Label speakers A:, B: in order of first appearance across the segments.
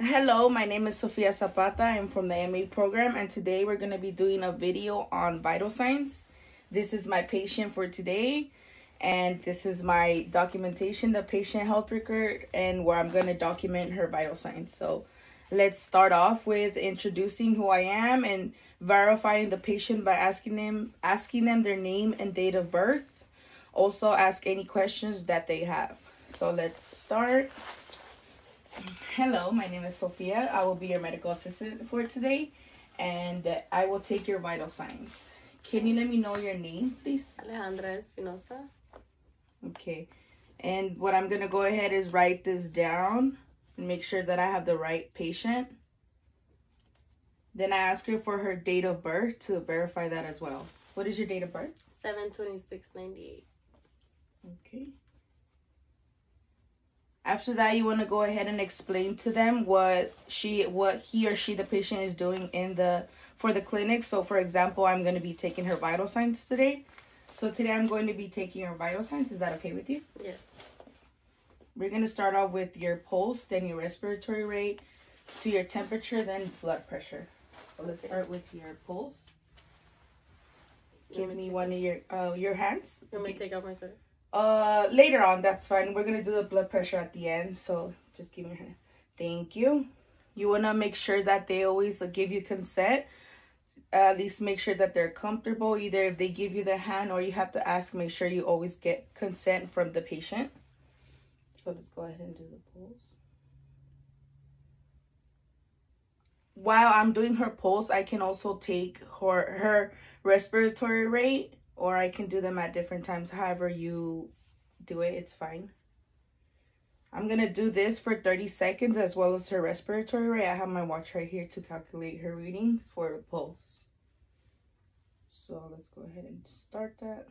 A: Hello, my name is Sofia Zapata. I'm from the MA program, and today we're going to be doing a video on vital signs. This is my patient for today, and this is my documentation, the patient health record, and where I'm going to document her vital signs. So let's start off with introducing who I am and verifying the patient by asking them their name and date of birth. Also ask any questions that they have. So let's start. Hello, my name is Sophia. I will be your medical assistant for today, and I will take your vital signs. Can you let me know your name, please?
B: Alejandra Espinosa.
A: Okay. And what I'm going to go ahead is write this down and make sure that I have the right patient. Then I ask her for her date of birth to verify that as well. What is your date of birth?
B: 7/26/98.
A: Okay. After that, you want to go ahead and explain to them what he or she, the patient, is doing for the clinic. So, for example, I'm going to be taking her vital signs today. So today I'm going to be taking your vital signs. Is that okay with you?
B: Yes.
A: We're going to start off with your pulse, then your respiratory rate, to your temperature, then blood pressure. So let's start with your pulse. Give me one of your hands.
B: You want me to take off my sweater?
A: Later on, that's fine. We're gonna do the blood pressure at the end, so just give me your hand. Thank you. You wanna make sure that they always give you consent. At least make sure that they're comfortable. Either if they give you the hand or you have to ask, make sure you always get consent from the patient. So let's go ahead and do the pulse. While I'm doing her pulse, I can also take her respiratory rate, or I can do them at different times. However you do it, it's fine. I'm going to do this for 30 seconds as well as her respiratory rate. I have my watch right here to calculate her readings for the pulse. So let's go ahead and start that.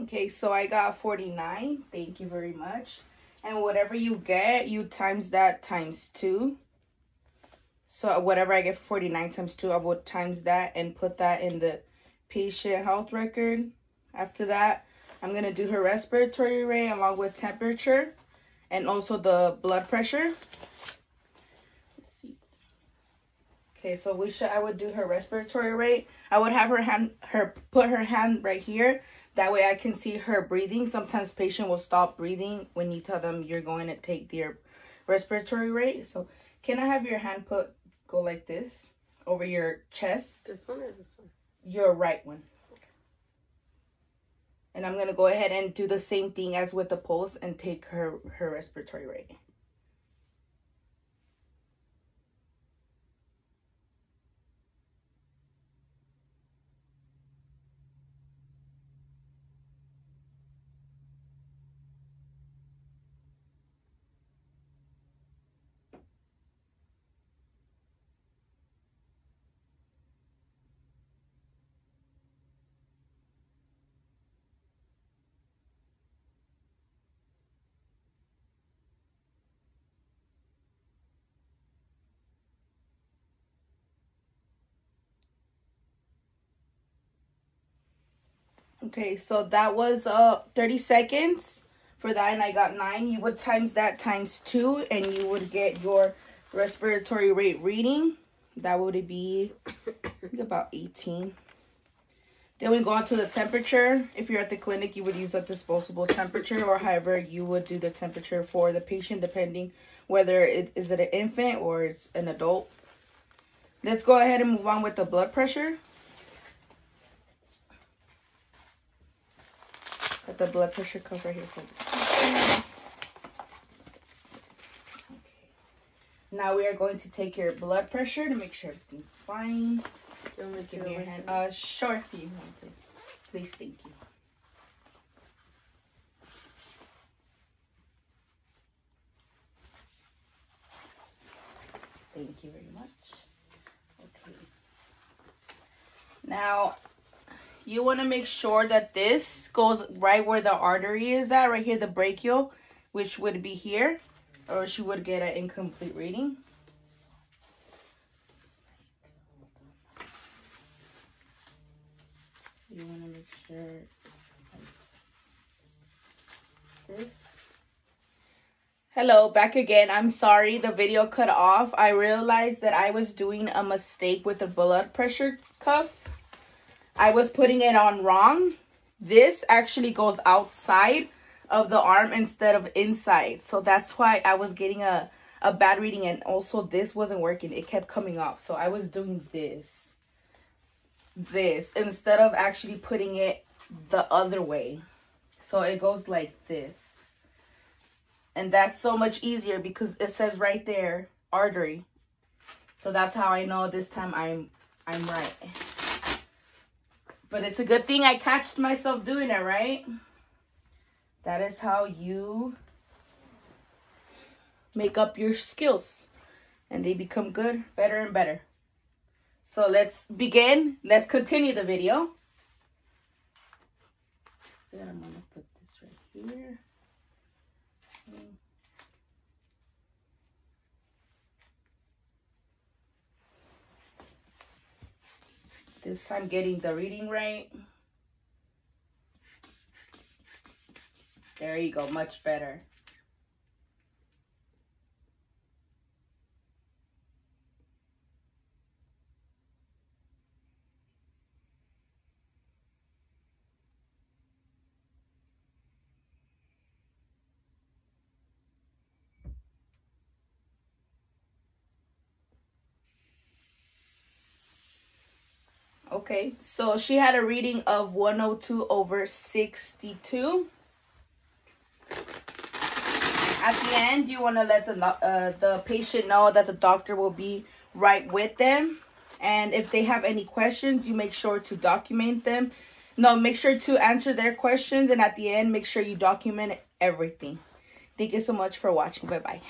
A: Okay, so I got 49. Thank you very much. And whatever you get, you times that times 2. So whatever I get for 49 times 2, I would times that and put that in the patient health record. After that, I'm going to do her respiratory rate along with temperature and also the blood pressure. Let's see. Okay, so I would do her respiratory rate. I would have put her hand right here. That way I can see her breathing. Sometimes patient will stop breathing when you tell them you're going to take their respiratory rate. So can I have your hand go like this over your chest?
B: This one or this one?
A: Your right one.
B: Okay.
A: And I'm going to go ahead and do the same thing as with the pulse and take her respiratory rate. Okay, so that was 30 seconds for that, and I got 9. You would times that times 2, and you would get your respiratory rate reading. That would be about 18. Then we go on to the temperature. If you're at the clinic, you would use a disposable temperature, or however you would do the temperature for the patient, depending whether is it an infant or it's an adult. Let's go ahead and move on with the blood pressure. Let the blood pressure come right here for me. Okay. Now we are going to take your blood pressure to make sure everything's fine.
B: Do you want me to
A: Give me your hand. Sure, if you want to. Please, thank you. Thank you very much. Okay. Now, you want to make sure that this goes right where the artery is at, right here, the brachial, which would be here, or she would get an incomplete reading. You want to make sure it's like this. Hello, back again. I'm sorry the video cut off. I realized that I was doing a mistake with the blood pressure cuff. I was putting it on wrong. This actually goes outside of the arm instead of inside. So that's why I was getting a bad reading, and also this wasn't working. It kept coming off. So I was doing this instead of actually putting it the other way. So it goes like this. And that's so much easier because it says right there, artery. So that's how I know this time I'm right. But it's a good thing I catched myself doing it, right? That is how you make up your skills. And they become good, better and better. So let's begin. Let's continue the video. So I'm going to put this right here. Okay. This time getting the reading right. There you go, much better. Okay, so she had a reading of 102/62. At the end, you want to let the patient know that the doctor will be right with them. And if they have any questions, you make sure to document them. No, make sure to answer their questions. And at the end, make sure you document everything. Thank you so much for watching. Bye-bye.